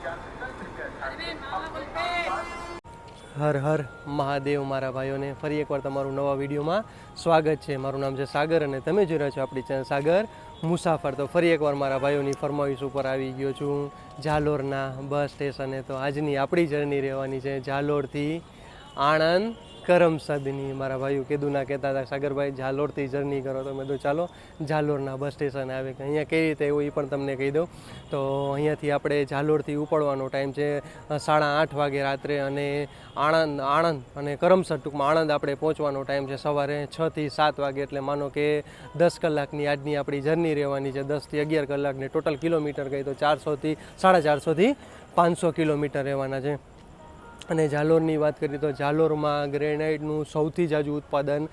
હર હર મહાદેવ મારા ભાઈઓને ફરી એકવાર તમારું નવા વિડીયોમાં સ્વાગત છે. મારું નામ છે સાગર અને તમે જોઈ રહ્યા છો આપણી ચેનલ સાગર મુસાફર. તો ફરી એકવાર મારા ભાઈઓની ફરમાઈશ ઉપર આવી ગયો છું જાલોરના બસ સ્ટેશને. તો આજની આપણી જર્ની રહેવાની છે જાલોરથી આણંદ કરમસદની. મારા ભાઈઓ કીધું ના કહેતા હતા સાગરભાઈ જાલોરથી જર્ની કરો, તો મેં તો ચાલો જાલોરના બસ સ્ટેશન આવે કે અહીંયા કઈ રીતે એવું એ પણ તમને કહી દઉં. તો અહીંયાથી આપણે જાલોરથી ઉપડવાનો ટાઈમ છે 8:30 વાગે રાત્રે, અને આણંદ અને કરમસદ, ટૂંકમાં આણંદ આપણે પહોંચવાનો ટાઈમ છે સવારે 6 થી 7 વાગે. એટલે માનો કે 10 કલાકની આજની આપણી જર્ની રહેવાની છે. 10 થી 11 કલાકની ટોટલ કિલોમીટર કહી તો 450 થી 500 કિલોમીટર રહેવાના છે. અને જાલોરની વાત કરીએ તો જાલોરમાં ગ્રેનાઇટનું સૌથી જાજુ ઉત્પાદન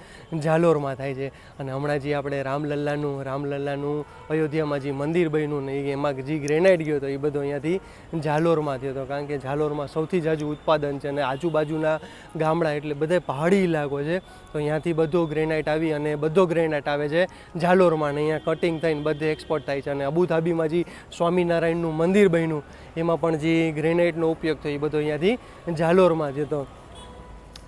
જાલોરમાં થાય છે. અને હમણાં જે આપણે રામલલ્લાનું અયોધ્યામાં જે મંદિર બન્યું ને એમાં જે ગ્રેનાઇટ ગયો હતો એ બધો અહીંયાથી જાલોરમાં થયો હતો. કારણ કે જાલોરમાં સૌથી જાજુ ઉત્પાદન છે અને આજુબાજુના ગામડા એટલે બધે પહાડી ઇલાકો છે. તો અહીંયાથી બધો ગ્રેનાઇટ આવી અને બધો ગ્રેનાઇટ આવે છે જાલોરમાં, ને અહીંયા કટિંગ થઈને બધે એક્સપોર્ટ થાય છે. અને અબુધાબીમાં જે સ્વામિનારાયણનું મંદિર બન્યું એમાં પણ જે ગ્રેનાઇટનો ઉપયોગ થયો એ બધો અહીંયાથી જાલોરમાં જતો.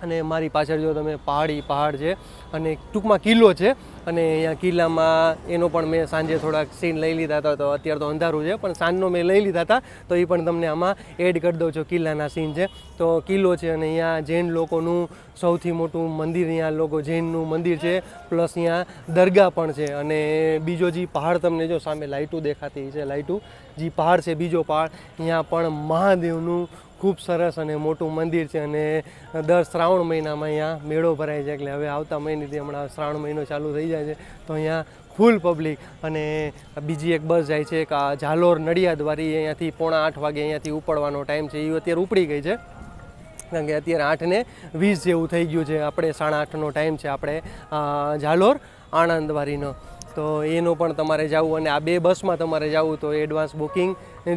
અને મારી પાછળ જો તમે પહાડ છે અને ટૂંકમાં કિલ્લો છે. અને અહીંયા કિલ્લામાં એનો પણ મેં સાંજે થોડાક સીન લઈ લીધા હતા. તો અત્યારે તો અંધારું છે પણ સાંજનો મેં લઈ લીધા હતા, તો એ પણ તમને આમાં એડ કરી દઉં છું. કિલ્લાના સીન છે. તો કિલ્લો છે અને અહીંયા જૈન લોકોનું સૌથી મોટું મંદિર, અહીંયા લોકો જૈનનું મંદિર છે, પ્લસ અહીંયા દરગાહ પણ છે. અને બીજો જે પહાડ તમને જો સામે લાઇટું દેખાતી છે, જે પહાડ છે બીજો પહાડ, અહીંયા પણ મહાદેવનું ખૂબ સરસ અને મોટું મંદિર છે. અને દર શ્રાવણ મહિનામાં અહીંયા મેળો ભરાય છે. એટલે હવે આવતા મહિનેથી હમણાં શ્રાવણ મહિનો ચાલુ થઈ જાય છે તો અહીંયા ફૂલ પબ્લિક. અને બીજી એક બસ જાય છે જાલોર નડિયાદવાળી, અહીંયાથી 7:45 વાગે અહીંયાથી ઉપડવાનો ટાઈમ છે. એ અત્યારે ઉપડી ગઈ છે કારણ કે અત્યારે 8:20 જેવું થઈ ગયું છે. આપણે 8:30નો ટાઈમ છે આપણે જાલોર આણંદવાળીનો. તો એનો પણ તમારે જવું, અને આ બે બસમાં તમારે જવું તો એડવાન્સ બુકિંગ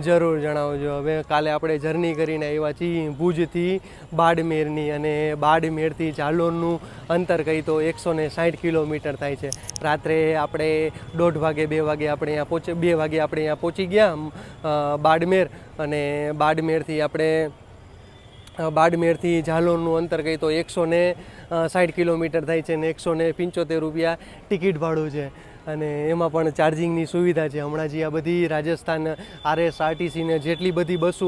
જરૂર જણાવજો. હવે કાલે આપણે જર્ની કરીને આવ્યા છીએ ભુજથી બાડમેરની, અને બાડમેરથી જાલોરનું અંતર કહી તો 160 કિલોમીટર થાય છે. રાત્રે આપણે 1:30 વાગે 2 વાગે આપણે અહીંયા પહોંચી ગયા બાડમેર. અને બાડમેરથી જાલોરનું અંતર કહી તો 160 કિલોમીટર થાય છે ને 175 રૂપિયા ટિકિટ ભાડું છે. અને એમાં પણ ચાર્જિંગની સુવિધા છે. હમણાં જે આ બધી રાજસ્થાન RSRTCને જેટલી બધી બસો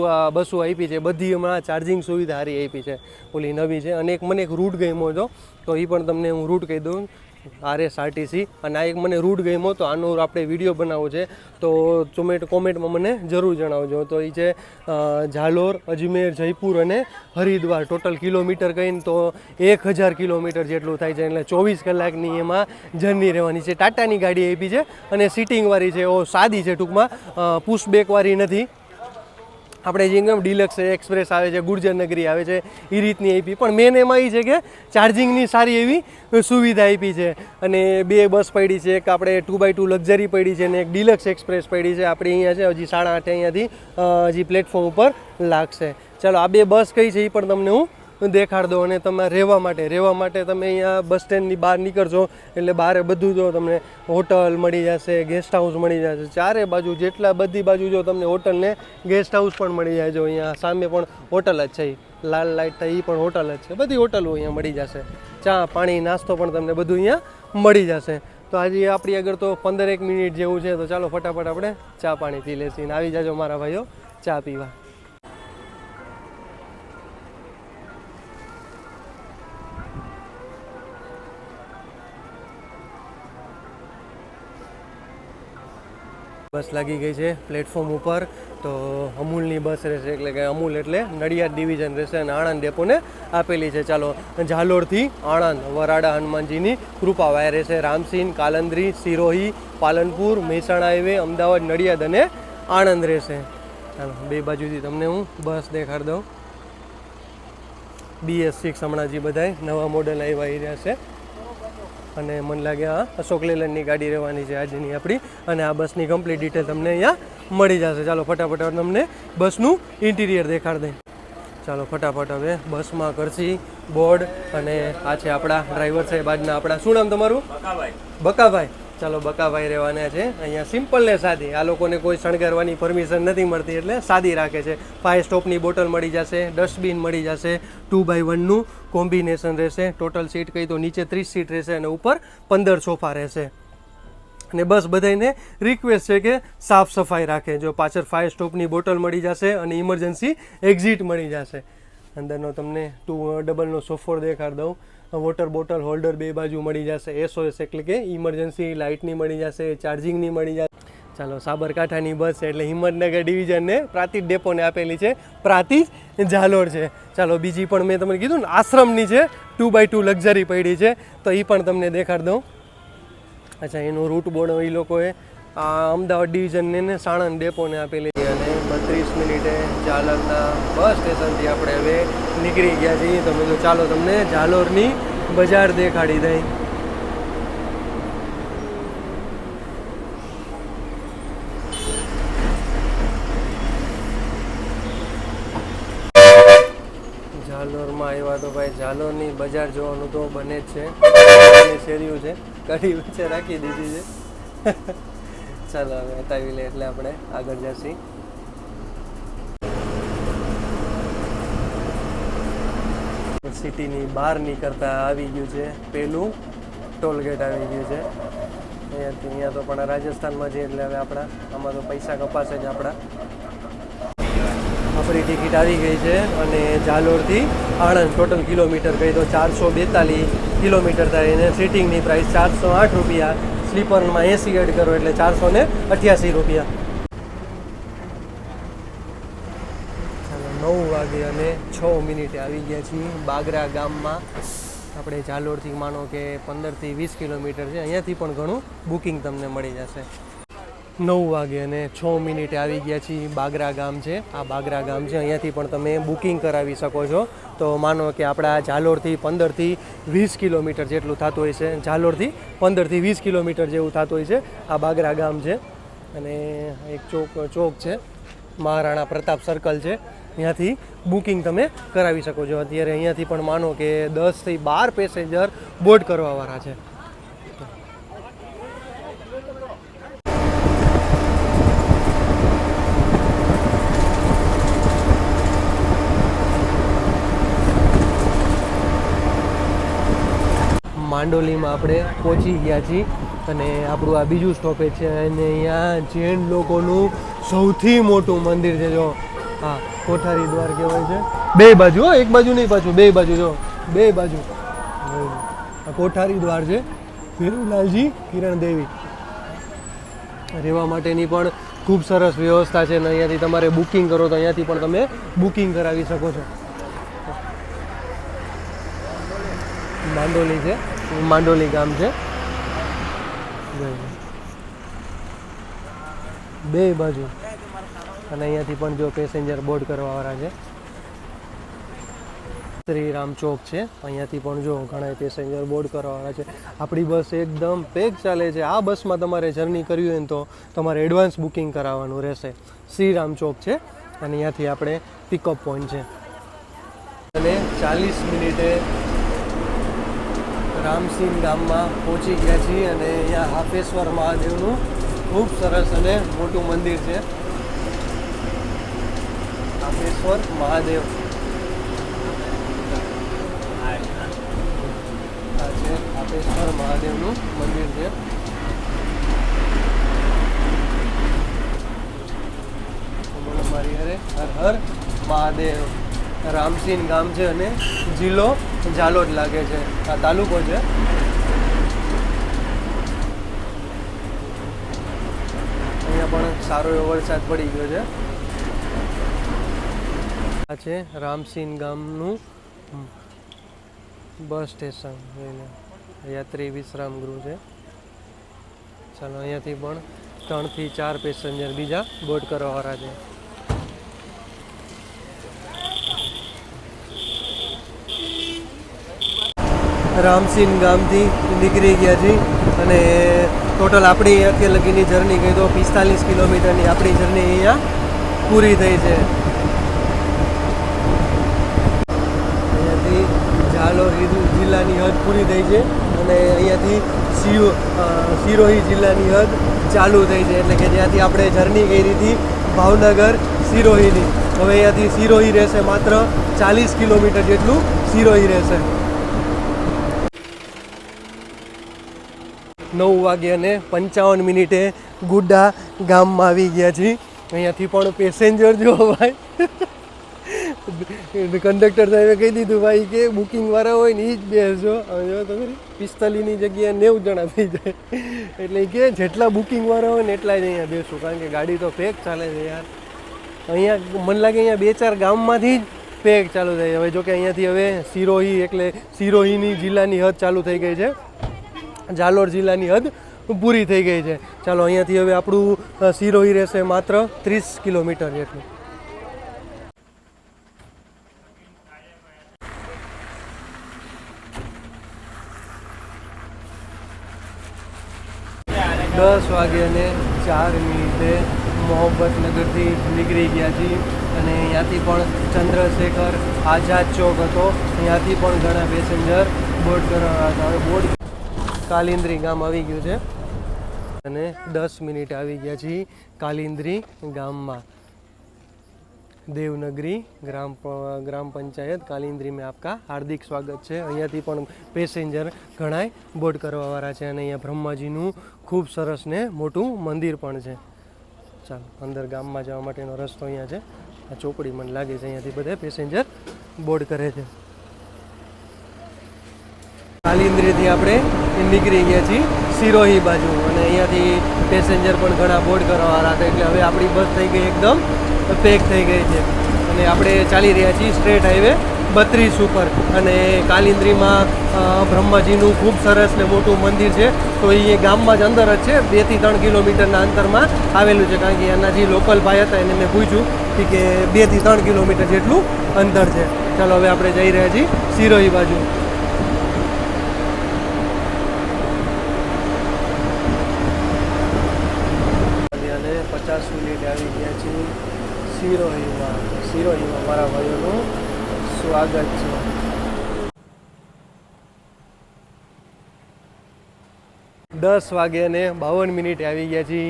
આપી છે બધી હમણાં ચાર્જિંગ સુવિધા સારી આપી છે, ઓલી નવી છે. અને મને એક રૂટ ગમ્યો હતો તો એ પણ તમને હું રૂટ કહી દઉં, RSRTC. અને આ એક મને રૂટ ગમ્યો તો આનો આપણે વિડીયો બનાવવો છે તો કોમેન્ટમાં મને જરૂર જણાવજો. તો એ છે જાલોર, અજમેર, જયપુર અને હરિદ્વાર. ટોટલ કિલોમીટર કહીને તો 1000 કિલોમીટર જેટલું થાય છે. એટલે 24 કલાકની એમાં જર્ની રહેવાની છે. ટાટાની ગાડી આપી છે અને સિટિંગવાળી છે, સાદી છે, ટૂંકમાં પુશબેકવાળી નથી. આપણે જે એકદમ ડિલક્સ એક્સપ્રેસ આવે છે, ગુર્જરનગરી આવે છે, એ રીતની આપી. પણ મેન એમાં એ છે કે ચાર્જિંગની સારી એવી સુવિધા આપી છે. અને 2 બસ પડી છે, એક આપણે 2x2 લક્ઝરી પડી છે અને એક ડિલક્સ એક્સપ્રેસ પડી છે. આપણે અહીંયા છે હજી 8:30 અહીંયાથી હજી પ્લેટફોર્મ ઉપર લાગશે. ચાલો આ 2 બસ કઈ છે એ પણ તમને હું દેખાડ દો. અને તમે રહેવા માટે તમે અહીંયા બસ સ્ટેન્ડની બહાર નીકળશો એટલે બહાર બધું જો તમને હોટલ મળી જશે, ગેસ્ટ હાઉસ મળી જશે. ચારે બાજુ બધી બાજુ જો તમને હોટલ ને ગેસ્ટ હાઉસ પણ મળી જાય. જો અહીંયા સામે પણ હોટલ જ છે, લાલ લાઇટ થાય એ પણ હોટલ જ છે. બધી હોટલો અહીંયા મળી જશે. ચા પાણી નાસ્તો પણ તમને બધું અહીંયા મળી જશે. તો આજે આપણી આગળ તો 15 મિનિટ જેવું છે. તો ચાલો ફટાફટ આપણે ચા પાણી પી લેશી. આવી જાજો મારા ભાઈઓ ચા પીવા. બસ લાગી ગઈ છે પ્લેટફોર્મ ઉપર. તો અમૂલની બસ રહેશે, એટલે કે અમૂલ એટલે નડિયાદ ડિવિઝન રહેશે અને આણંદ ડેપોને આપેલી છે. ચાલો જાલોરથી આણંદ વરાડા હનુમાનજીની કૃપા વાય રહેશે. રામસીન, કાલંદરી, સિરોહી, પાલનપુર, મહેસાણા હાઈવે, અમદાવાદ, નડિયાદ અને આણંદ રહેશે. ચાલો 2 બાજુથી તમને હું બસ દેખાડ દઉં. BS6 હમણાં જે બધાય નવા મોડલ આવ્યા રહ્યા છે. અને મને લાગે અશોક લેલનની ગાડી રહેવાની છે આજની આપણી. અને આ બસની કમ્પ્લીટ ડિટેલ તમને અહીંયા મળી જશે. ચાલો ફટાફટ તમને બસનું ઇન્ટિરિયર દેખાડ દે. ચાલો ફટાફટ હવે બસમાં કરશી બોર્ડ. અને આ છે આપણા ડ્રાઈવર સાહેબ આજના. આપણા શું નામ તમારું? બકાભાઈ. ચાલો બકાભાઈ રહેવાના છે અહીંયા સિમ્પલ ને સાદી. આ લોકોને કોઈ શણગારવાની પરમિશન નથી મળતી એટલે સાદી રાખે છે. 5 સ્ટોપની બોટલ મળી જશે, ડસ્ટબિન મળી જશે, 2x1નું કોમ્બિનેશન રહેશે. ટોટલ સીટ કહી તો નીચે 30 સીટ રહેશે અને ઉપર 15 સોફા રહેશે. અને બસ બધાને રિક્વેસ્ટ છે કે સાફ સફાઈ રાખે. જો પાછળ 5 સ્ટોપની બોટલ મળી જશે અને ઇમરજન્સી એક્ઝિટ મળી જશે. અંદરનો તમને 2 ડબલનો સોફો દેખાડ દઉં. વોટર બોટલ હોલ્ડર 2 બાજુ મળી જશે. SOS એટલે કે ઇમરજન્સી લાઇટની મળી જશે, ચાર્જિંગની મળી જશે. ચાલો સાબરકાંઠાની બસ છે એટલે હિંમતનગર ડિવિઝનને પ્રાતિજ ડેપોને આપેલી છે. પ્રાતિજ ઝાલોર છે. ચાલો બીજી પણ મેં તમને કીધું ને આશ્રમની છે, 2x2 લક્ઝરી પડી છે તો એ પણ તમને દેખાડ દઉં. અચ્છા એનું રૂટ બોર્ડ એ લોકોએ આ અમદાવાદ ડિવિઝનને ને સાણંદ ડેપોને આપેલી છે. અને 32 મિનિટે ઝાલોરના બસ સ્ટેશનથી આપણે હવે નીકળી ગયા છીએ. તમે તો ચાલો તમને ઝાલોરની બજાર દેખાડી દઈ. ઝાલોરમાં આવ્યા તો ભાઈ ઝાલોરની બજાર જોવાનું તો બને જ છે. શેરીઓ છે, કઢી વચ્ચે રાખી દીધી છે. ચાલો હવે હટાવી લે એટલે આપણે આગળ જઈશું. સિટીની બહાર નીકળતા આવી ગયું છે પેલું ટોલગેટ આવી ગયું છે. અહીંયા તો પણ રાજસ્થાનમાં છે એટલે હવે આપણા આમાં તો પૈસા કપાશે જ આપણા. આપણી ટિકિટ આવી ગઈ છે અને ઝાલોરથી આણંદ ટોટલ કિલોમીટર કહી તો 442 કિલોમીટર થાય. અને સિટિંગની પ્રાઇસ 408 રૂપિયા. સ્લીપરમાં 80 એડ કરો એટલે 488 રૂપિયા. 9 વાગે અને 6 મિનિટે આવી ગયા છીએ બાગરા ગામમાં. આપણે ઝાલોરથી માનો કે 15થી 20 કિલોમીટર છે. અહીંયાથી પણ ઘણું બુકિંગ તમને મળી જશે. 9 વાગે અને 6 મિનિટે આવી ગયા છીએ બાગરા ગામ છે. આ બાગરા ગામ છે, અહીંયાથી પણ તમે બુકિંગ કરાવી શકો છો. તો માનો કે આપણા ઝાલોરથી 15થી 20 કિલોમીટર જેટલું થતું હોય છે. ઝાલોરથી 15થી 20 કિલોમીટર જેવું થતું હોય છે આ બાગરા ગામ છે. અને એક ચોક છે, મહારાણા પ્રતાપ સર્કલ છે, અહીંયાથી બુકિંગ તમે કરાવી શકો છો. અત્યારે અહીંયાથી પણ માનો કે 10 થી 12 પેસેન્જર બોર્ડ કરવાવાળા છે. માંડોલીમાં આપણે પહોંચી ગયા છીએ અને આપણું આ બીજું સ્ટોપેજ છે. અને અહીંયા જૈન લોકોનું સૌથી મોટું મંદિર છે. જો હા, કોઠારી દ્વાર કહેવાય છે. 2 બાજુ, એક બાજુ નહીં, પાછું 2 બાજુ. જો 2 બાજુ આ કોઠારી દ્વાર છે. ફેરુલાલજી કિરણ દેવી રહેવા માટેની પણ ખૂબ સરસ વ્યવસ્થા છે. અને અહીંયાથી તમારે બુકિંગ કરો તો અહીંયાથી પણ તમે બુકિંગ કરાવી શકો છો. માંડોલી છે, માંડોલી ગામ છે. 2 બાજુ અને અહીંયાથી પણ જો પેસેન્જર બોર્ડ કરવાવાળા છે. શ્રીરામ ચોક છે, અહીંયાથી પણ જો ઘણા પેસેન્જર બોર્ડ કરવાવાળા છે. આપણી બસ એકદમ પેક ચાલે છે. આ બસમાં તમારે જર્ની કરવી હોય ને તો તમારે એડવાન્સ બુકિંગ કરાવવાનું રહેશે. શ્રીરામ ચોક છે અને અહીંયાથી આપણે પિકઅપ પોઈન્ટ છે. અને 40 મિનિટે રામસિંહ ગામમાં પહોંચી ગયા છીએ. અને અહીંયા હાપેશ્વર મહાદેવનું ખૂબ સરસ અને મોટું મંદિર છે. હાપેશ્વર મહાદેવ આ છે હાપેશ્વર મહાદેવનું મંદિર છે. મારી અરે હર હર મહાદેવ. રામસિંહ ગામ છે અને જિલ્લો ઝાલોદ લાગે છે. આ તાલુકો છે. અહીંયા પણ સારો એવો વરસાદ પડી ગયો છે. આ છે રામસિંહ ગામનું બસ સ્ટેશન, યાત્રી વિશ્રામ ગૃહ છે. ચાલો અહીંયાથી પણ 3 થી 4 પેસેન્જર બીજા બોર્ડ કરવાવાળા છે. રામસિંહ ગામથી નીકળી ગયા છીએ અને ટોટલ આપણી અત્યાર લગીની જર્ની કહી તો 45 કિલોમીટરની આપણી જર્ની અહીંયા પૂરી થઈ છે. અહીંયાથી ઝાલોર જિલ્લાની હદ પૂરી થઈ છે અને અહીંયાથી સિરોહી જિલ્લાની હદ ચાલુ થઈ છે, એટલે કે જ્યાંથી આપણે જર્ની કરી હતી ભાવનગર સિરોહીની. હવે અહીંયાથી સિરોહી રહેશે માત્ર 40 કિલોમીટર જેટલું સિરોહી રહેશે. 9:55 ગુડા ગામમાં આવી ગયા છીએ. અહીંયાથી પણ પેસેન્જર જો ભાઈ કંડક્ટર સાહેબે કહી દીધું ભાઈ કે બુકિંગવાળા હોય ને એ જ બેસજો. હવે જો તમે 45ની જગ્યાએ 90 જણા થઈ જાય, એટલે કે જેટલા બુકિંગવાળા હોય ને એટલા જ અહીંયા બેસું, કારણ કે ગાડી તો પેક ચાલે છે યાર. અહીંયા મને લાગે અહીંયા 2-4 ગામમાંથી જ પેક ચાલુ થાય. હવે જો કે અહીંયાથી હવે સિરોહી એટલે સિરોહીની જિલ્લાની હદ ચાલુ થઈ ગઈ છે, જાલોર જિલ્લાની હદ પૂરી થઈ ગઈ છે. ચાલો અહીંયાથી હવે આપણું સિરોહી રહેશે માત્ર 30 કિલોમીટર જેટલું. દસ વાગ્યાને 4 મોહબ્બતનગરથી નીકળી ગયા છીએ અને અહીંયાથી પણ ચંદ્રશેખર આઝાદ ચોક હતો, અહીંયાથી પણ ઘણા પેસેન્જર બોર્ડ કરવા હતા. હવે બોર્ડ કાલિંદ્રી ગામ આવી ગયું છે અને 10 મિનિટ આવી ગયા છીએ કાલિંદ્રી ગામમાં. દેવનગરી ગ્રામ પંચાયત કાલિંદ્રી में आपका हार्दिक स्वागत છે. અહીંયાથી પણ પેસેન્જર ઘણાય બોર્ડ કરવાવાળા છે અને અહીંયા બ્રહ્માજીનું ખૂબ સરસ ને મોટું મંદિર પણ છે. ચાલો અંદર ગામમાં જવા માટેનો રસ્તો અહીંયા છે. આ ચોકડી મને લાગે છે અહીંયાથી બધા પેસેન્જર બોર્ડ કરે છે. કાલિંદ્રીથી આપણે નીકળી ગયા છીએ સિરોહી બાજુ અને અહીંયાથી પેસેન્જર પણ ઘણા બોર્ડ કરવાવાળા હતા, એટલે હવે આપણી બસ થઈ ગઈ એકદમ પેક થઈ ગઈ છે અને આપણે ચાલી રહ્યા છીએ સ્ટ્રેટ હાઈવે 32 ઉપર. અને કાલિંદ્રીમાં બ્રહ્માજીનું ખૂબ સરસ ને મોટું મંદિર છે, તો એ ગામમાં જ અંદર જ છે, 2 થી 3 કિલોમીટરના અંતરમાં આવેલું છે. કારણ કે એના જે લોકલ ભાઈ હતા એને મેં પૂછ્યું કે 2 થી 3 કિલોમીટર જેટલું અંતર છે. ચાલો હવે આપણે જઈ રહ્યા છીએ સિરોહી બાજુ. અને 50 મિનિટ આવી ગયા છીએ સિરોહીમાં મારા ભાઈઓનું સ્વાગત છે. 10:52 આવી ગયા છીએ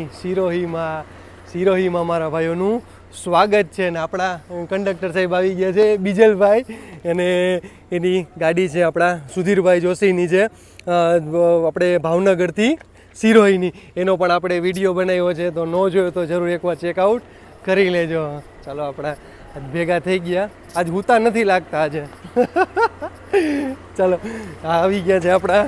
સિરોહીમાં મારા ભાઈઓનું સ્વાગત છે. અને આપણા કંડક્ટર સાહેબ આવી ગયા છે બીજલભાઈ, અને એની ગાડી છે આપણા સુધીરભાઈ જોશીની છે, આપણે ભાવનગરથી સિરોહીની. એનો પણ આપણે વિડીયો બનાવ્યો છે, તો ન જોયો તો જરૂર એકવાર ચેકઆઉટ કરી લેજો. ચાલો આપણા ભેગા થઈ ગયા, આજ હુતા નથી લાગતા આજે. ચાલો આવી ગયા છે આપણા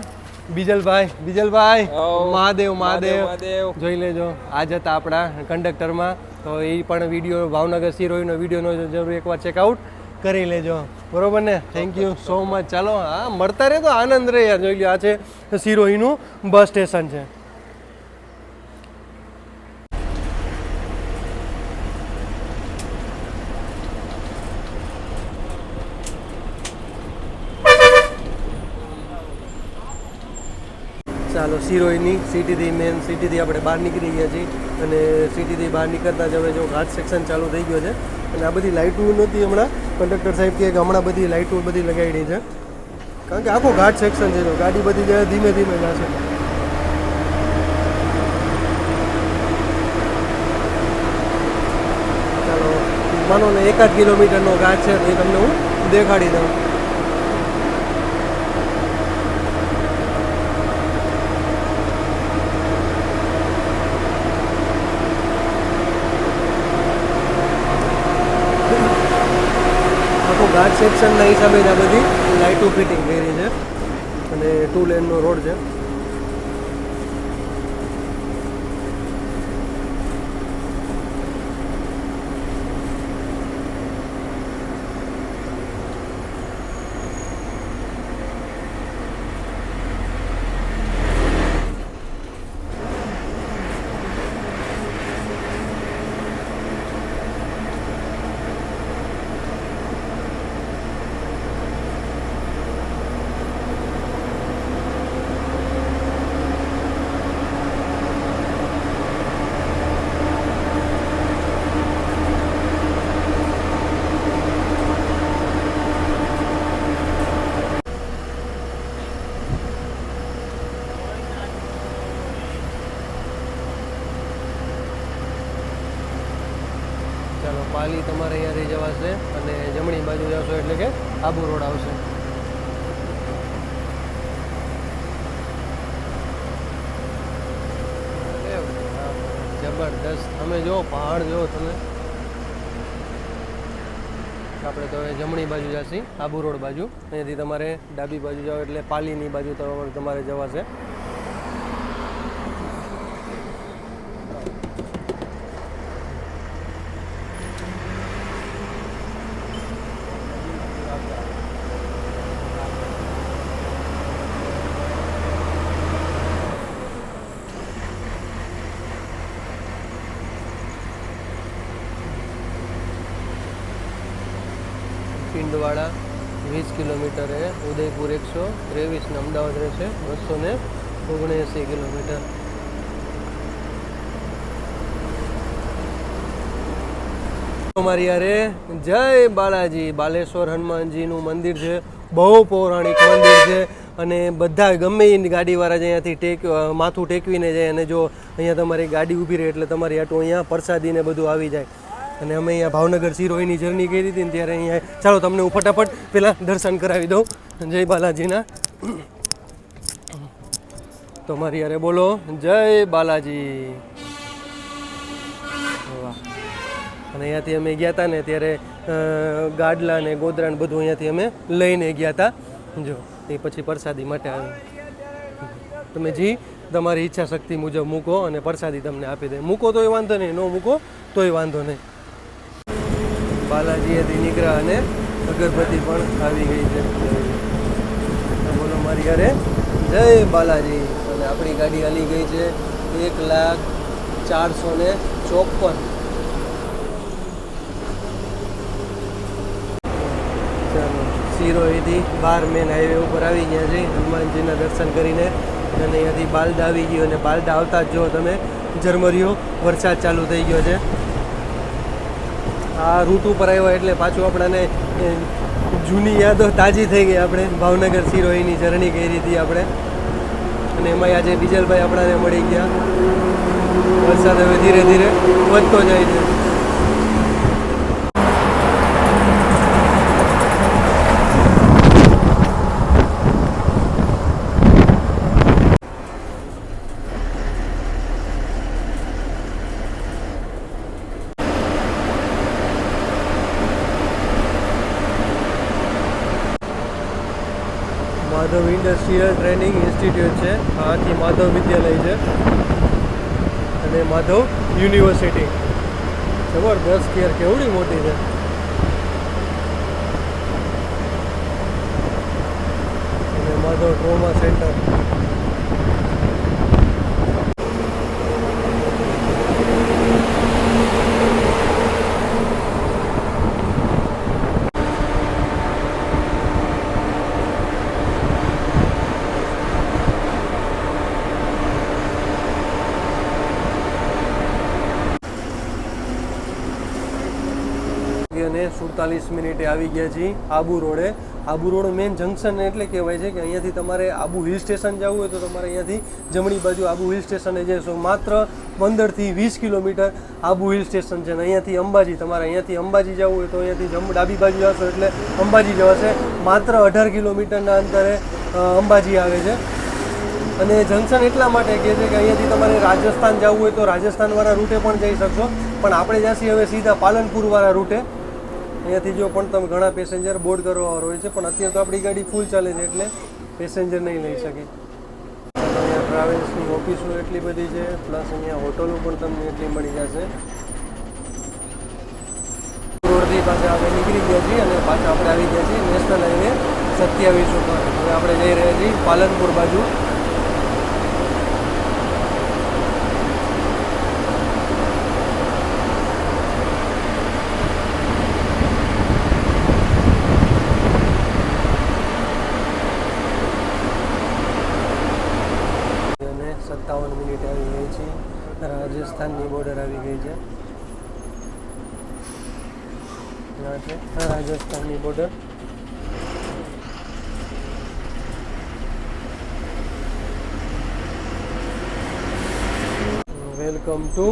બીજલભાઈ મહાદેવ જોઈ લેજો. આજ હતા આપણા કંડક્ટરમાં, તો એ પણ વિડીયો ભાવનગર સિરોહીનો વિડીયોનો જરૂર એકવાર ચેકઆઉટ કરી લેજો, બરોબર ને? Thank you so much. ચાલો હા મળતા રહે તો આનંદ રહે યાર. જોઈ લો આ છે સિરોહીનું બસ સ્ટેશન છે. ચાલો સિરોહીની સિટીથી મેન સિટીથી આપણે બહાર નીકળી ગયા છીએ અને સિટીથી બહાર નીકળતા જ હવે જો ઘાટ સેક્શન ચાલુ થઈ ગયો છે. અને આ બધી લાઇટો નહોતી હમણાં, કંડક્ટર સાહેબ કહે કે હમણાં બધી લાઇટો બધી લગાવી છે, કારણ કે આખો ઘાટ સેક્શન છે, તો ગાડી બધી જાય ધીમે ધીમે જશે. ચાલો માનો ને 1 કિલોમીટરનો ઘાટ છે, તો એ તમને હું દેખાડી દઉં. ઘાટ સેક્શનના હિસાબે જ આ બધી લાઇટો ફિટિંગ કરી છે અને 2 લેનનો રોડ છે. પાલી તમારે અહીંયાથી જવાશે અને જમણી બાજુ જશો એટલે કે આબુ રોડ આવશે. જબરદસ્ત. તમે જો પહાડ જો તમે. આપણે તો હવે જમણી બાજુ જશી આબુ રોડ બાજુ. અહીંયાથી તમારે ડાબી બાજુ જાઓ એટલે પાલીની બાજુ તમારે જવાશે. પિંડવાડા 20 કિલોમીટર है, उदयपुर 123 ने अमदावाद रहશે 279 કિલોમીટર. અમારી યારે જય બાલાજી. બાલેશ્વર હનુમાનજીનું મંદિર છે, બહુ પૌરાણિક મંદિર છે અને બધા ગમે એ ગાડીવાળા જ અહીંયાથી માથું ટેકવીને જાય અને જો અહીંયા તમારી ગાડી ઊભી રહે એટલે તમારી આટું અહીંયા પ્રસાદી ને બધું આવી જાય. અને અમે અહીંયા ભાવનગર સિરોહીની જર્ની કરી હતી ને ત્યારે અહીંયા ચાલો તમને હું ફટાફટ પહેલાં દર્શન કરાવી દઉં જય બાલાજીના. તો મારી યારે બોલો જય બાલાજી. વાહ. અને અહીંયાથી અમે ગયા હતા ને ત્યારે ગાડલા ને ગોદરા ને બધું અહીંયાથી અમે લઈને ગયા હતા. જો એ પછી પ્રસાદી માટે આવી. તમે જી તમારી ઈચ્છા શક્તિ મુજબ મૂકો અને પ્રસાદી તમને આપી દે. મૂકો તોય વાંધો નહીં, ન મૂકો તોય વાંધો નહીં. બાલાજીએથી નીકળ્યા અને અગરબત્તી પણ આવી ગઈ છે. બોલો મારી યારે જય બાલાજી. અને આપણી ગાડી હાલી ગઈ છે 1,04,54. ચાલો સિરોહીથી 12 મેન હાઈવે ઉપર આવી ગયા છે હનુમાનજીના દર્શન કરીને. અને અહીંયાથી બાલદા આવી ગયો અને બાલદા આવતા જ જો તમે ઝરમરિયો વરસાદ ચાલુ થઈ ગયો છે. આ રૂટ ઉપર આવ્યા એટલે પાછું આપણાને જૂની યાદો તાજી થઈ ગઈ. આપણે ભાવનગર સિરોહીની જર્ની કરી હતી આપણે અને એમાં આજે ડીઝલભાઈ આપણાને મળી ગયા. વરસાદ હવે ધીરે ધીરે વધતો જાય છે. માધવ ઇન્ડસ્ટ્રીયલ ટ્રેનિંગ ઇન્સ્ટિટ્યૂટ છે. આથી માધવ વિદ્યાલય છે અને માધવ યુનિવર્સિટી. જબરદસ્ત યાર, કેવડી મોટી છે. અને માધવ ટ્રોમા સેન્ટર. અને 47 મિનિટે આવી ગયા છીએ આબુ રોડે. આબુ રોડ મેઇન જંકશન એટલે કહેવાય છે કે અહીંયાથી તમારે આબુ હિલ સ્ટેશન જવું હોય તો તમારે અહીંયાથી જમણી બાજુ આબુ હિલ સ્ટેશને જશો. માત્ર 15થી 20 કિલોમીટર આબુ હિલ સ્ટેશન છે. અને અહીંયાથી અંબાજી, તમારે અહીંયાથી અંબાજી જવું હોય તો અહીંયાથી ડાબી બાજુ જશો એટલે અંબાજી જવાશે. માત્ર 18 કિલોમીટરના અંતરે અંબાજી આવે છે. અને જંકશન એટલા માટે કહે છે કે અહીંયાથી તમારે રાજસ્થાન જવું હોય તો રાજસ્થાનવાળા રૂટે પણ જઈ શકશો. પણ આપણે જઈશું હવે સીધા પાલનપુરવાળા રૂટે. અહીંયાથી જો પણ તમે ઘણા પેસેન્જર બોર્ડ કરવાવાળા હોય છે, પણ અત્યારે તો આપણી ગાડી ફૂલ ચાલે છે એટલે પેસેન્જર નહીં લઈ શકે. અહીંયા ટ્રાવેલ્સની ઓફિસો એટલી બધી છે, પ્લસ અહીંયા હોટલો પણ તમને એટલી મળી જશે. રોડથી પાછા આપણે નીકળી ગયા છીએ અને પાછા આપણે આવી ગયા છીએ નેશનલ હાઈવે 27 ઉપર. હવે આપણે જઈ રહ્યા છીએ પાલનપુર બાજુ. અને 57 મિનિટ આવી ગઈ છે. રાજસ્થાનની બોર્ડર આવી ગઈ છે. રાજસ્થાનની બોર્ડર. વેલકમ ટુ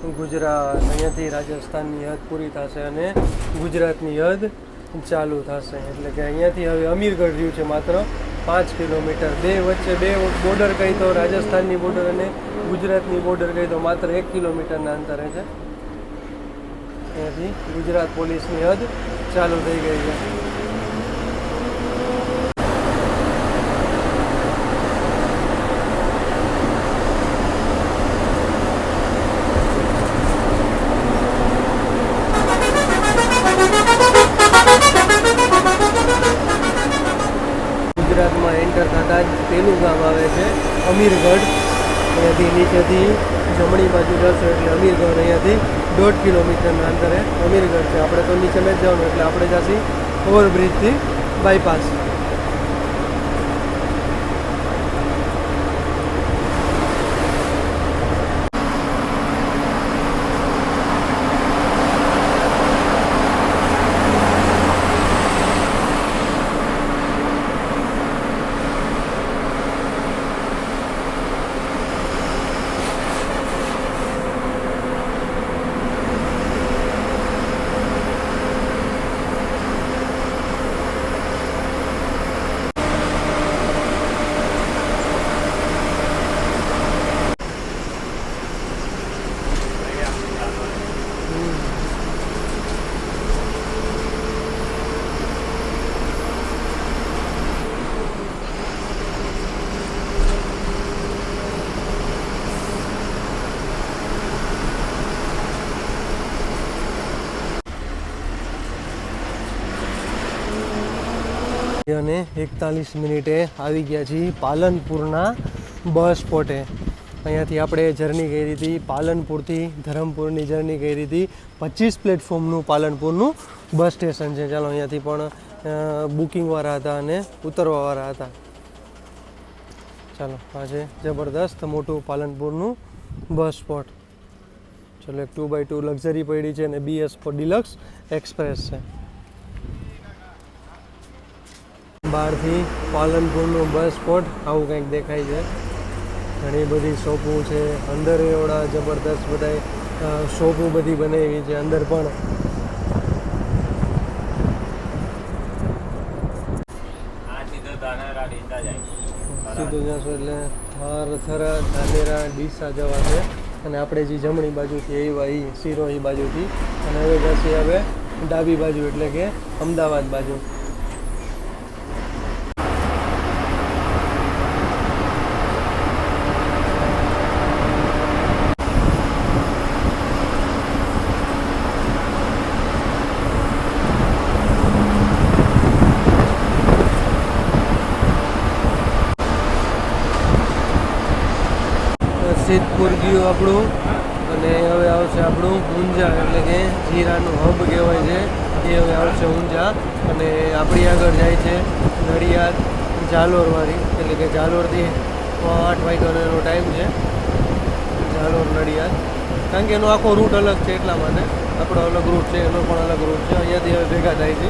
ગુજરાત, અહીંયાથી રાજસ્થાનની હદ પૂરી થશે અને ગુજરાતની હદ ચાલુ થશે. એટલે કે અહીંયાથી હવે અમીરગઢ રહ્યું છે માત્ર 5 કિલોમીટર. બે બોર્ડર કહી તો રાજસ્થાનની બોર્ડર અને ગુજરાતની બોર્ડર કહી તો માત્ર 1 કિલોમીટરના અંતરે છે. અહીંયાથી ગુજરાત પોલીસની હદ ચાલુ થઈ ગઈ છે. ગુજરાતમાં એન્ટર થતાં જ પેલું ગામ આવે છે અમીરગઢ. અહીંયાથી નીચેથી જમણી બાજુ જશો એટલે અમીરગઢ. અહીંયાથી 1.5 કિલોમીટરના અંતરે અમીરગઢ છે. આપણે તો નીચે નથી જવાનું એટલે આપણે જઈશું ઓવરબ્રિજથી બાયપાસ. અને 41 મિનિટે આવી ગયા છીએ પાલનપુરના બસ સ્પોટે. અહીંયાથી આપણે જર્ની કરી હતી પાલનપુરથી ધરમપુરની જર્ની કરી હતી. 25 પ્લેટફોર્મનું પાલનપુરનું બસ સ્ટેશન છે. ચાલો અહીંયાથી પણ બુકિંગવાળા હતા અને ઉતરવાવાળા હતા. ચાલો આ છે જબરદસ્ત મોટું પાલનપુરનું બસ સ્પોટ. ચલો એક 2x2 લક્ઝરી પડી છે અને BS ફોર ડિલક્સ એક્સપ્રેસ છે. બહારથી પાલનપુરનું બસ સ્પોટ આવું કંઈક દેખાય છે. ઘણી બધી શોપો છે. અંદર એવડા જબરદસ્ત બધા શોપો બધી બનાવી છે. અંદર પણ સીધું જશો એટલે થરા ધાનેરા ડીસા જવા છે. અને આપણે જે જમણી બાજુથી આવ્યા એ સિરોહી બાજુથી અને હવે જશે હવે ડાબી બાજુ એટલે કે અમદાવાદ બાજુ. સિદ્ધપુર ગયું આપણું અને હવે આવશે આપણું ઊંઝા એટલે કે જીરાનું હબ કહેવાય છે એ હવે આવશે ઊંઝા. અને આપણી આગળ જાય છે નડિયાદ જાલોરવાળી એટલે કે જાલોરથી 8 વાગ્યાનો ટાઈમ છે. જાલોર નડિયાદ કારણ કે એનો આખો રૂટ અલગ છે એટલા માટે. આપણો અલગ રૂટ છે એનો પણ અલગ રૂટ છે. અહીંયાથી હવે ભેગા થાય છે.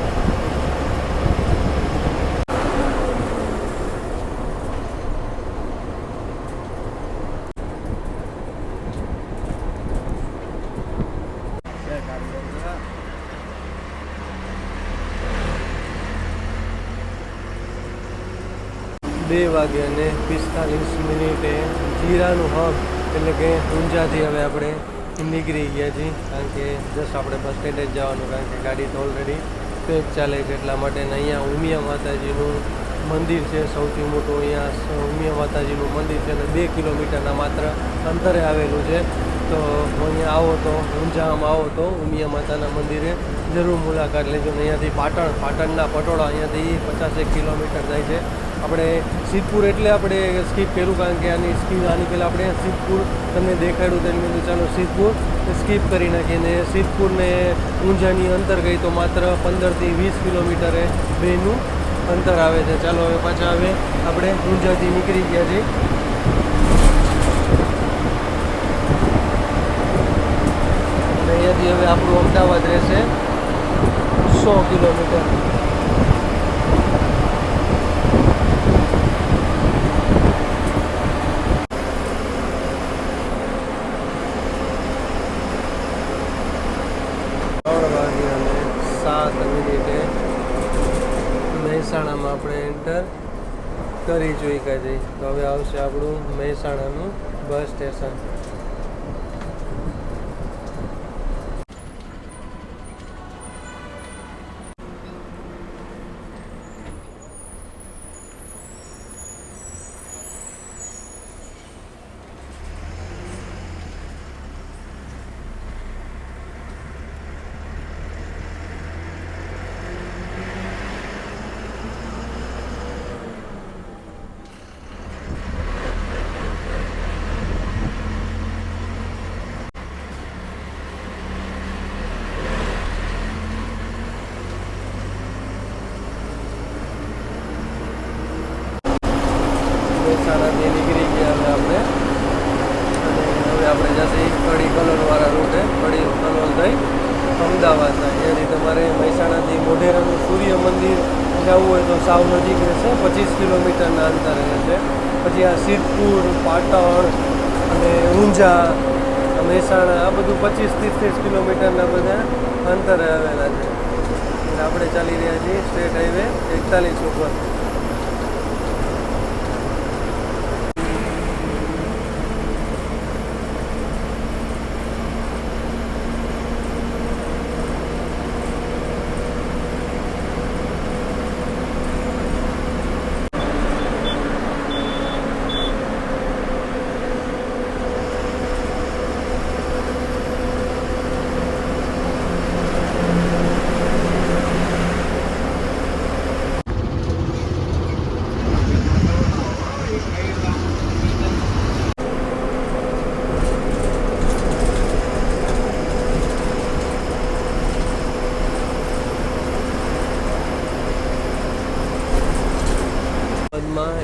બે વાગે અને 45 મિનિટે જીરાનું હબ એટલે કે ઊંઝાથી હવે આપણે નીકળી ગયા છીએ. કારણ કે જસ્ટ આપણે બસ સ્ટેન્ડે જ જવાનું કારણ કે ગાડી તો ઓલરેડી પેક ચાલે છે એટલા માટે. અહીંયા ઉમિયા માતાજીનું મંદિર છે સૌથી મોટું. અહીંયા ઉમિયા માતાજીનું મંદિર છે અને 2 કિલોમીટરના માત્ર અંતરે આવેલું છે. તો અહીંયા આવો તો ઊંઝામાં આવો તો ઉમિયા માતાના મંદિરે જરૂર મુલાકાત લેજો. અહીંયાથી પાટણના પટોળા અહીંયાથી 50 કિલોમીટર જાય છે. આપણે સિદ્ધપુર એટલે આપણે સ્કીપ કર્યું કારણ કે આની પહેલાં આપણે સિદ્ધપુર તમને દેખાડ્યું તેની મેં ચાલો સિદ્ધપુર સ્કીપ કરી નાખીને સિદ્ધપુરને ઊંઝાની અંતર ગઈ તો માત્ર 15થી 20 કિલોમીટરે બેનું અંતર આવે છે. ચાલો હવે પાછા હવે આપણે ઊંઝાથી નીકળી ગયા છીએ. અને અહીંયાથી હવે આપણું અમદાવાદ રહેશે 100 કિલોમીટર. મિનિટે મહેસાણામાં આપણે એન્ટર કરી ચૂક્યા છીએ. તો હવે આવશે આપણું મહેસાણાનું બસ સ્ટેશન. મહેસાણાથી નીકળી ગયા હવે આપણે, અને હવે આપણે જશે કડી કલોલવાળા રૂટે. કડી કલોલ થઈ અમદાવાદ. અહીંયાથી તમારે મહેસાણાથી મોઢેરાનું સૂર્ય મંદિર જવું હોય તો સાવ નજીક રહેશે, 25 કિલોમીટરના અંતરે રહેશે. પછી આ સિદ્ધપુર, પાટણ અને ઊંઝા, મહેસાણા આ બધું 25-30 કિલોમીટરના બધા અંતરે આવેલા છે. એટલે આપણે ચાલી રહ્યા છીએ સ્ટેટ હાઈવે 41 ઉપર.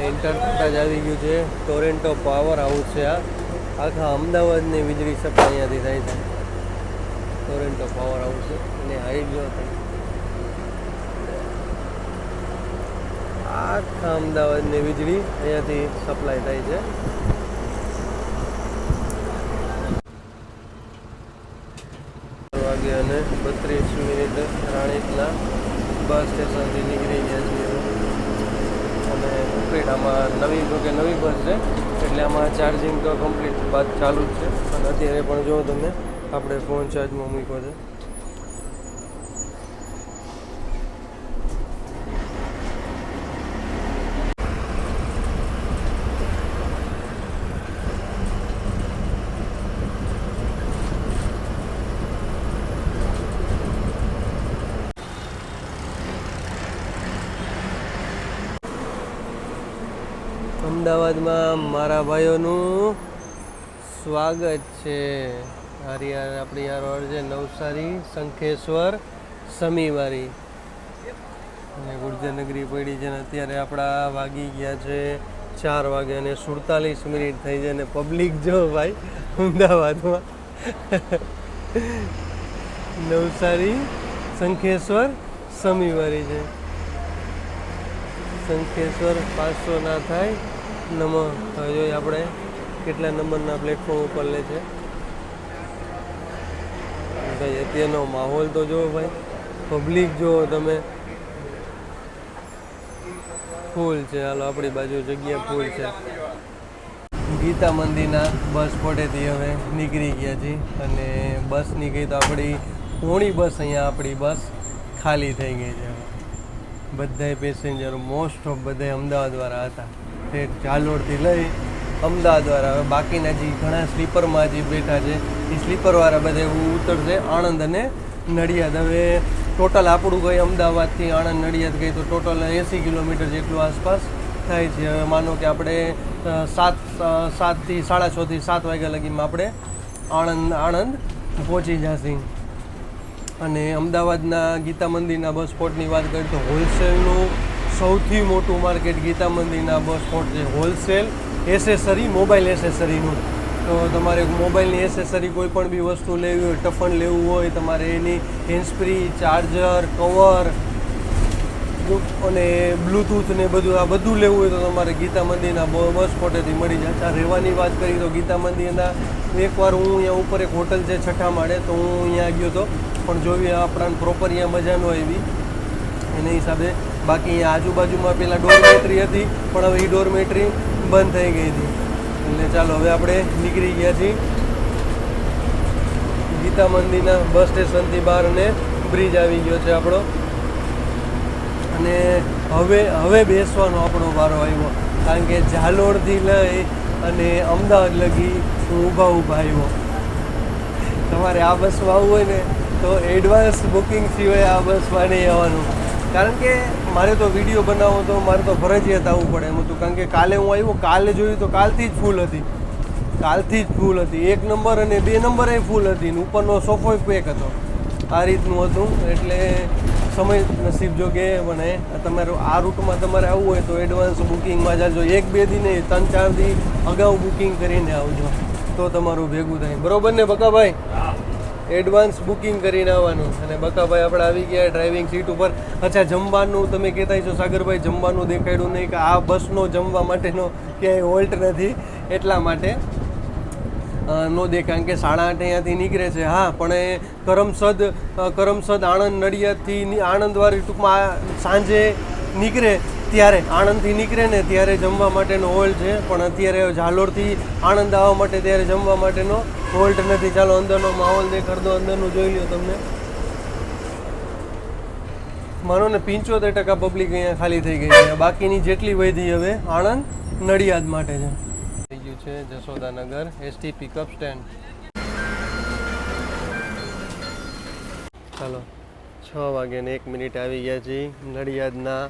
એન્ટર થતાં જ આવી ગયું છે ટોરેન્ટો પાવર હાઉસ છે. આ આખા અમદાવાદની વીજળી સપ્લાય અહીંયાથી થાય છે. ટોરેન્ટો પાવર હાઉસ છે અને હાઈટ જો આખા અમદાવાદની વીજળી અહીંયાથી સપ્લાય થાય છે. વાગે અને 32 મિનિટ રાણીપના બસ સ્ટેશનથી નીકળી ગયા છીએ. અને કમ્પ્લીટ આમાં નવી બસ છે એટલે આમાં ચાર્જિંગ તો કમ્પ્લીટ બાદ ચાલુ જ છે. અને અત્યારે પણ જો તમે આપણે ફોન ચાર્જમાં મૂક્યો છે. અમદાવાદમાં મારા ભાઈઓનું સ્વાગત છે. આપણી યાર છે નવસારી, શંખેશ્વર, સમીવારી અને ગુર્જરનગરી પડી છે. ને અત્યારે આપણા વાગી ગયા છે 4 વાગે અને 47 મિનિટ થઈ છે. અને પબ્લિક જો ભાઈ અમદાવાદમાં નવસારી, શંખેશ્વર, સમીવારી છે. શંખેશ્વર 500 ના થાય નમ. હવે જોઈએ આપણે કેટલા નંબરના પ્લેટફોર્મ ઉપર લે છે. ભાઈ અત્યારનો માહોલ તો જુઓ ભાઈ, પબ્લિક જુઓ તમે, ફૂલ છે. હાલો આપણી બાજુ જગ્યા ફૂલ છે. ગીતા મંદિરના બસ સ્પોટેથી હવે નીકળી ગયા છીએ અને બસ નીકળી તો આપણી પોણી બસ અહીંયા આપણી બસ ખાલી થઈ ગઈ છે. બધાય પેસેન્જરો મોસ્ટ ઓફ બધા અમદાવાદવાળા હતા. તે ઝાલોડથી લઈ અમદાવાદવાળા. હવે બાકીના જે ઘણા સ્લીપરમાં જે બેઠા છે એ સ્લીપરવાળા બધા ઉતરશે આણંદ અને નડિયાદ. હવે ટોટલ આપણું ગઈ અમદાવાદથી આણંદ નડિયાદ ગઈ તો ટોટલ 80 કિલોમીટર જેટલું આસપાસ થાય છે. હવે માનો કે આપણે 6:30 થી 7 વાગ્યા લગીમાં આપણે આણંદ પહોંચી જશે. અને અમદાવાદના ગીતા મંદિરના બસ સ્પોટની વાત કરીએ તો હોલસેલનું સૌથી મોટું માર્કેટ ગીતા મંદિરના બસ સ્પોટ છે. હોલસેલ એસેસરી, મોબાઈલ એસેસરીનું. તો તમારે મોબાઈલની એસેસરી કોઈ પણ બી વસ્તુ લેવી હોય, ટફન લેવું હોય, તમારે એની હેન્ડસ્ફ્રી, ચાર્જર, કવર અને બ્લૂટૂથ ને બધું આ બધું લેવું હોય તો તમારે ગીતા મંદિરના બસ સ્પોટેથી મળી જાય. આ રહેવાની વાત કરી તો ગીતા મંદિરના એકવાર હું અહીંયા ઉપર એક હોટલ છે છઠ્ઠા માળે, તો હું અહીંયા ગયો હતો, પણ જોવી આપણાને પ્રોપર અહીંયા મજા ન આવી એના હિસાબે. બાકી અહીંયા આજુબાજુમાં પેલા ડોરમેટ્રી હતી, પણ હવે એ ડોરમેટ્રી બંધ થઈ ગઈ હતી. એટલે ચાલો હવે આપણે નીકળી ગયા છીએ ગીતા મંદિરના બસ સ્ટેશનથી બહાર, અને બ્રિજ આવી ગયો છે આપણો. અને હવે બેસવાનો આપણો વારો આવ્યો, કારણ કે ઝાલોરથી લઈ અને અમદાવાદ લગી હું ઊભા આવ્યો. તમારે આ બસમાં આવવું હોય ને તો એડવાન્સ બુકિંગ સિવાય આ બસમાં નહીં આવવાનું, કારણ કે મારે તો વિડીયો બનાવવો તો મારે તો ફરજિયાત આવવું પડે એમ હતું. કારણ કે કાલે હું આવ્યો, કાલે જોયું તો કાલથી જ ફૂલ હતી, એક નંબર અને 2 નંબર એ ફૂલ હતી, ને ઉપરનો સોફો પેક હતો. આ રીતનું હતું. એટલે સમય નસીબ જોગે મને તમારું આ રૂટમાં તમારે આવવું હોય તો એડવાન્સ બુકિંગમાં જાજો. 1-2 દી નહીં, 3-4 દી અગાઉ બુકિંગ કરીને આવજો તો તમારું ભેગું થાય. બરોબર ને બકાભાઈ? એડવાન્સ બુકિંગ કરીને આવવાનું. અને બકાભાઈ આપણે આવી ગયા ડ્રાઇવિંગ સીટ ઉપર. અચ્છા, જમવાનું તમે કહેતા છો સાગરભાઈ, જમવાનું દેખાડ્યું નહીં કે આ બસનો જમવા માટેનો ક્યાંય હોલ્ટ નથી, એટલા માટે નો દેખાય. કારણ કે 8:30 અહીંયાથી નીકળે છે. હા, પણ એ કરમસદ આણંદ નડિયાદથી આણંદવાળી ટૂંકમાં સાંજે નીકળે ત્યારે, આણંદથી નીકળે ને ત્યારે જમવા માટેનો હોલ્ટ છે, પણ અત્યારે ઝાલોરથી આણંદ આવવા માટે ત્યારે જમવા માટેનો હોલ્ટ નથી. ચાલો અંદરનો માહોલ દેખાડ દો, અંદરનું જોઈ લ્યો તમને. માનો ને 75% પબ્લિક અહીંયા ખાલી થઈ ગઈ છે. બાકીની જેટલી વધી હવે આણંદ નડિયાદ માટે છે. થઈ ગયું છે જશોદાનગર એસટી પિકઅપ સ્ટેન્ડ. ચાલો 6 વાગ્યાને 1 મિનિટ આવી ગયા છીએ નડિયાદના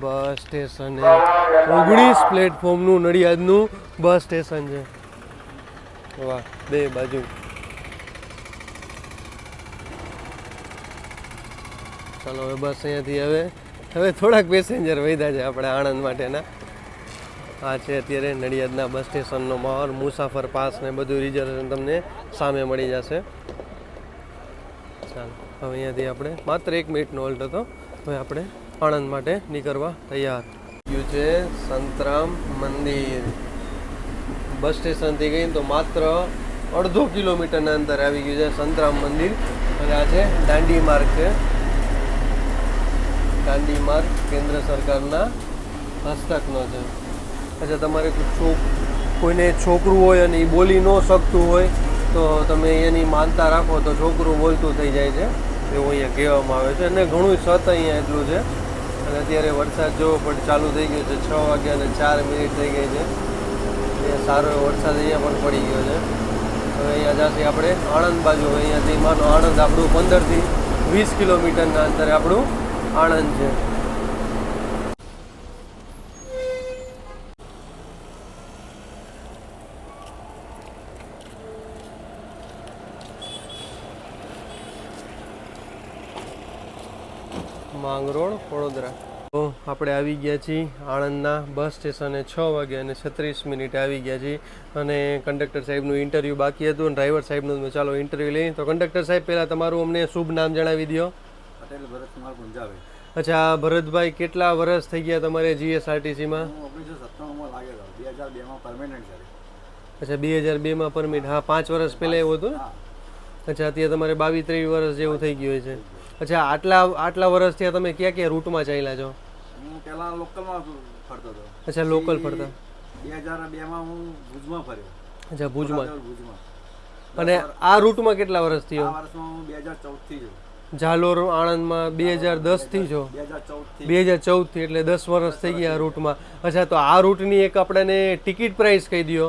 બસ સ્ટેશને. 19 પ્લેટફોર્મનું નડિયાદનું બસ સ્ટેશન છે. વાહ, 2 બાજુ. ચાલો હવે બસ અહીંયાથી હવે થોડાક પેસેન્જર વધ્યા છે આપણે આણંદ માટેના. આ છે અત્યારે નડિયાદના બસ સ્ટેશનનો માહોલ. મુસાફર પાસ ને બધું રિઝર્વેશન તમને સામે મળી જશે. ચાલો હવે અહીંયાથી આપણે માત્ર 1 મિનિટનો હોલ્ટ હતો. હવે આપણે આણંદ માટે નીકળવા તૈયાર. ગયું છે સંતરામ મંદિર. બસ સ્ટેશનથી ગઈ તો માત્ર 1.5 કિલોમીટરના અંતર આવી ગયું છે સંતરામ મંદિર. અને આ છે દાંડી માર્ગ છે. દાંડી માર્ગ કેન્દ્ર સરકારના હસ્તકનો છે. અચ્છા, તમારે કોઈને છોકરું હોય અને એ બોલી ન શકતું હોય તો તમે એની માનતા રાખો તો છોકરું બોલતું થઈ જાય છે, એવું અહીંયા કહેવામાં આવે છે. અને ઘણું સત અહીંયા એટલું છે. અને અત્યારે વરસાદ જોવો પણ ચાલુ થઈ ગયો છે. 6 વાગ્યા અને 4 મિનિટ થઈ ગઈ છે. અહીંયા સારો એવો વરસાદ અહીંયા પણ પડી ગયો છે. હવે અહીંયા જશે આપણે આણંદ બાજુ. અહીંયાથી માનો આણંદ આપણું 15 થી 20 કિલોમીટરના અંતરે આપણું આણંદ છે. માંગરોળ વડોદરા. તો આપણે આવી ગયા છીએ આણંદના બસ સ્ટેશને. 6 વાગ્યા અને 36 મિનિટે આવી ગયા છીએ. અને કંડક્ટર સાહેબનું ઇન્ટરવ્યૂ બાકી હતું અને ડ્રાઈવર સાહેબનું. ચાલો ઇન્ટરવ્યૂ લઈએ. તો કંડક્ટર સાહેબ, પહેલાં તમારું અમને શુભ નામ જણાવી દો. પટેલ ભરતકુમાર ગુંજાભાઈ. અચ્છા ભરતભાઈ, કેટલા વર્ષ થઈ ગયા તમારે જીએસઆરટીસીમાં? 1997માં લાગેલો, 2002માં પરમેનન્ટ છે. અચ્છા, 2002માં પરમિટ. હા, 5 વર્ષ પહેલાં એવું હતું. અચ્છા, અત્યારે તમારે 22-23 વર્ષ જેવું થઈ ગયું છે. અચ્છા, આટલા વર્ષ થયા તમે ક્યાં રૂટમાં ચાલ્યા છો? હું પહેલાં લોકલમાં ફરતો હતો. અચ્છા, લોકલ ફરતા. 2002માં હું ભુજમાં ફર્યો. અચ્છા, ભુજમાં. અને આ રૂટમાં કેટલા વર્ષ થયો? આ વર્ષમાં હું 2014થી છું. ઝાલોર આણંદમાં 2010થી છો? 2014થી, એટલે 10 વર્ષ થઈ ગયા આ રૂટમાં. અચ્છા, તો આ રૂટની એક આપણને ટિકિટ પ્રાઇસ કહી દો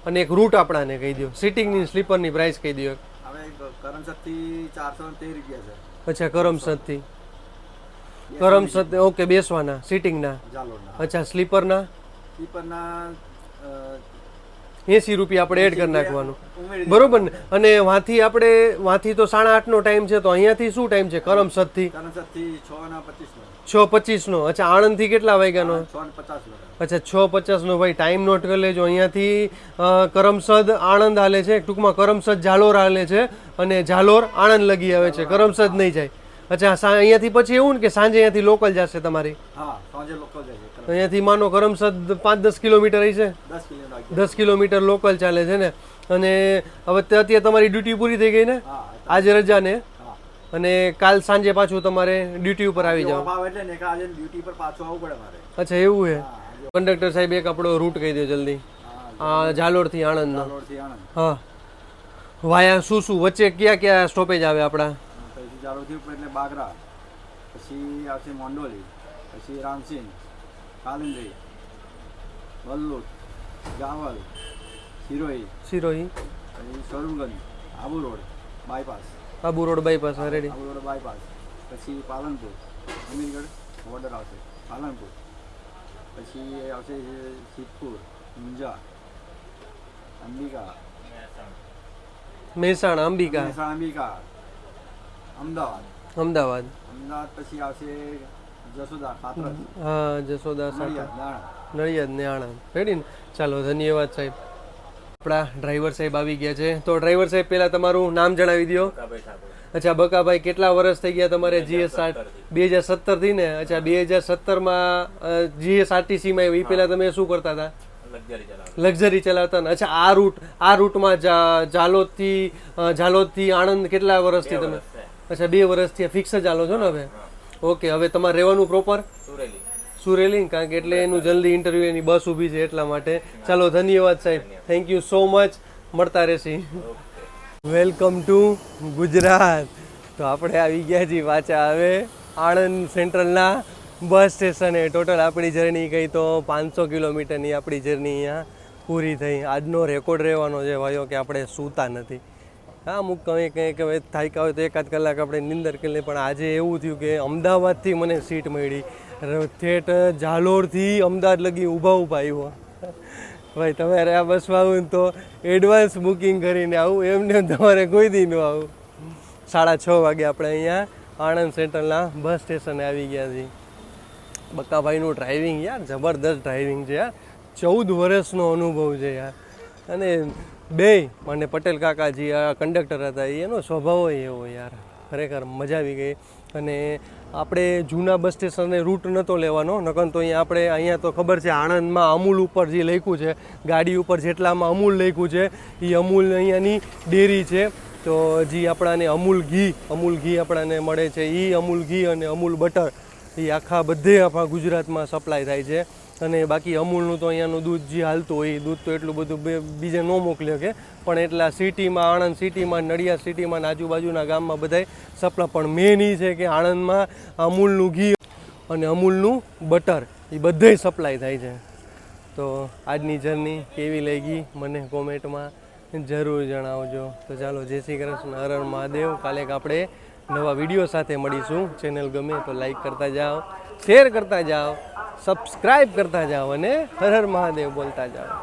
અને એક રૂટ આપણાને કહી દો. સિટિંગની સ્લીપરની પ્રાઇસ કહી દો. હવે કરમસદથી 413 રૂપિયા છે. અચ્છા, કરમસદ ઓકે, બેસવાના સિટિંગના. અચ્છા, સ્લીપરના 80 રૂપિયા આપણે એડ કરી નાખવાનું, બરોબર ને? અને વાંથી તો 8:30નો ટાઈમ છે, તો અહીંયાથી શું ટાઈમ છે કરમસદથી? 6:25નો. અચ્છા, આણંદથી કેટલા વાગ્યાનો? 6:50. અચ્છા, 6:50નો. ભાઈ ટાઈમ નોટ કરી લેજો. અહીંયાથી કરમસદ આણંદ હાલે છે, ટૂંકમાં કરમસદ ઝાલોર હાલે છે, અને ઝાલોર આણંદ લગી આવે છે, કરમસદ નહીં જાય. અચ્છા અહીંયાથી પછી એવું ને કે સાંજે અહીંયાથી લોકલ જશે તમારી હા સાંજે લોકલ જાય છે તો અહીંયાથી માનો કરમસદ 5-10 કિલોમીટર હશે 10 કિલોમીટર 10 કિલોમીટર લોકલ ચાલે છે ને અને હવે અત્યારે તમારી ડ્યુટી પૂરી થઈ ગઈ ને હા આજે રજા ને હા અને કાલ સાંજે પાછું તમારે ડ્યુટી ઉપર આવી જાવ ભાવ એટલે ને કે આજે ડ્યુટી પર પાછું આવવું પડે મારે અચ્છા એવું છે હા આજે કંડક્ટર સાહેબ એક આપણો રૂટ કહી દો જલ્દી હા આ ઝાલોરથી આણંદનો જાલોરથી આણંદ હા વાયા શું વચ્ચે ક્યાં ક્યાં સ્ટોપેજ આવે આપણા પછી જાલોરથી ઉપર એટલે બાગરા પછી આવશે મોંડોલી પછી રામસિંગ કાલિંદ્રી વલ્લુટ જાવલ સિરોહી સિરોહી પછી Swaroopganj Abu road bypass Abu road bypass ready Abu road bypass પછી પાલનપુર અમીરગઢ બોર્ડર આવશે પાલનપુર પછી આવશે સિદ્ધપુર ઊંઝા અંબિકા મહેસાણા અંબિકા મહેસાણા અંબિકા અમદાવાદ અમદાવાદ અમદાવાદ પછી આવશે જસોદા ખાતરજ હા જસોદા સાટા નડિયાદ દાણા નડિયાદ ને આણંદ રેડી ને ચાલો ધન્યવાદ સાહેબ આપણા ડ્રાઈવર સાહેબ આવી ગયા છે તો ડ્રાઈવર સાહેબ પહેલા તમારું નામ જણાવી દો અચ્છા બકાભાઈ કેટલા વર્ષ થઈ ગયા તમારે GS 2017 થી ને અચ્છા 2017માં GSRTC માં એ પહેલા તમે શું કરતા હતા લક્ઝરી ચલાવતા ને અચ્છા આ રૂટમાં ઝાલોદથી આણંદ કેટલા વર્ષથી તમે અચ્છા 2 વર્ષથી ફિક્સ જ ચાલો છો ને હવે ઓકે હવે તમારે રહેવાનું પ્રોપર સુરેલી કારણ કે એટલે એનું જલ્દી ઇન્ટરવ્યુ એની બસ ઊભી છે એટલા માટે ચાલો ધન્યવાદ સાહેબ થેન્ક યુ સો મચ મળતા રહેશી વેલકમ ટુ ગુજરાત તો આપણે આવી ગયા છીએ પાછા હવે આણંદ સેન્ટ્રલના બસ સ્ટેશને ટોટલ આપણી જર્ની ગઈ તો 500 કિલોમીટરની આપણી જર્ની અહીંયા પૂરી થઈ આજનો રેકોર્ડ રહેવાનો છે ભાઈઓ કે આપણે સૂતા નથી હા અમુક કંઈક હવે થાક્યા હોય તો એકાદ કલાક આપણે નિંદર કરી લઈએ પણ આજે એવું થયું કે અમદાવાદથી મને સીટ મળી ઠેઠ ઝાલોરથી અમદાવાદ લગી ઊભા આવ્યો ભાઈ તમારે આ બસમાં આવું તો એડવાન્સ બુકિંગ કરીને આવું એમને તમારે કોઈ દી ન આવું 6:30 વાગે આપણે અહીંયા આણંદ સેન્ટ્રલના બસ સ્ટેશને આવી ગયા છીએ બકાભાઈનું ડ્રાઇવિંગ યાર જબરદસ્ત ડ્રાઇવિંગ છે યાર 14 વર્ષનો અનુભવ છે યાર અને મને પટેલ કાકાજી આ કંડક્ટર હતા એનો સ્વભાવ એવો યાર ખરેખર મજા આવી ગઈ અને આપણે જૂના બસ સ્ટેશનને રૂટ નહોતો લેવાનો નકર તો અહીંયા તો ખબર છે આણંદમાં અમૂલ ઉપર જે લખ્યું છે ગાડી ઉપર જેટલામાં અમૂલ લખ્યું છે એ અમૂલ અહીંયાની ડેરી છે તો જે આપણાને અમૂલ ઘી આપણાને મળે છે એ અમૂલ ઘી અને અમૂલ બટર એ આખા બધે આપણા ગુજરાતમાં સપ્લાય થાય છે અને બાકી અમૂલનું તો અહીંયાનું દૂધ જે હાલતું હોય એ દૂધ તો એટલું બધું બીજે ન મોકલે કે પણ એટલા સિટીમાં આણંદ સિટીમાં નડિયાદ સિટીમાં આજુબાજુના ગામમાં બધાય સપ્લાય પણ મેન એ છે કે આણંદમાં અમૂલનું ઘી અને અમૂલનું બટર એ બધે સપ્લાય થાય છે તો આજની જર્ની કેવી લાગી મને કોમેન્ટમાં જરૂર જણાવજો તો ચાલો જય શ્રી કૃષ્ણ હર હર મહાદેવ કાલે આપણે નવા વિડીયો સાથે મળીશું ચેનલ ગમે તો લાઈક કરતા જાઓ શેર કરતા જાઓ સબસ્ક્રાઈબ કરતા જાઓ અને હર હર મહાદેવ બોલતા જાઓ